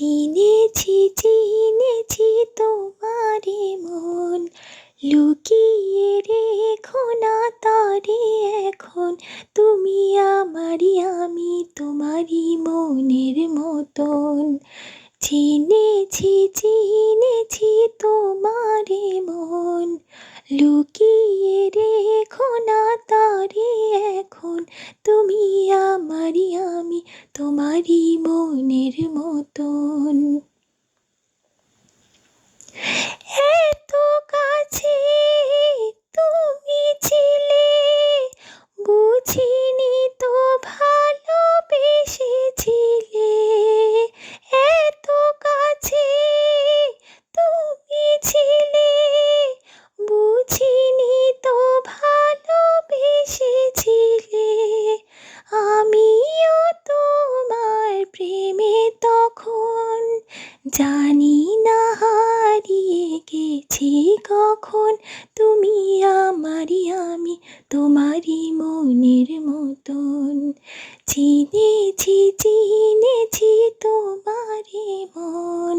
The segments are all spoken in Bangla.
চিনেছি চিনেছি তোমারে মন, লুকিয়ে রেখো না তারে এখন। তুমি আমারই, আমি তোমারই মনের মতন। চিনেছি চিনেছি তোমারে মন, লুকিয়ে রেখো না তারে এখন। তুমি আমারই, আমি তোমারই মনের মতন। এত কাছে তুমি ছিলে, বুঝিনি তো ভালোবেসেছিলে। এত কাছে তুমি ছিলে, বুঝিনি তো ভালোবেসেছিলে। আমিও তোমার প্রেমে তখন, জানি না হারিয়ে গেছি কখন। তুমি আমারই, আমি তোমারই মনের মতন। চিনেছি চিনেছি তোমারে মন,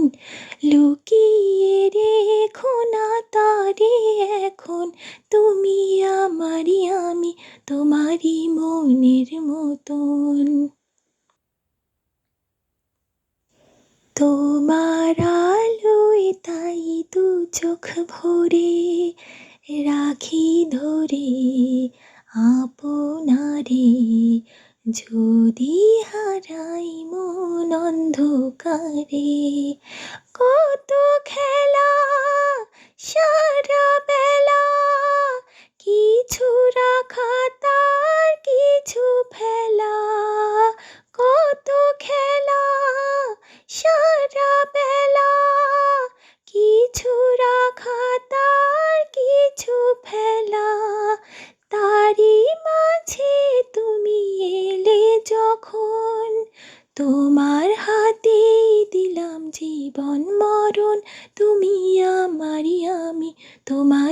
লুকিয়ে রেখো না তারে এখন। তুমি আমারই, আমি তোমারই মনের মতন। তোমার আলোয় তাই দু চোখ ভরে রাখি ধরে আপনারে। যদি হারাই মন অন্ধকারে, কত খেলা সারা বেলা, কিছু রাখা তার কিছু ফেলা। কত খেলা সারা বেলা, কিছু রাখা তার কিছু ফেলা। তারই মাঝে তুমি এলে যখন, তোমার হাতে দিলাম জীবন মরণ। তুমি আমারই, আমি তোমার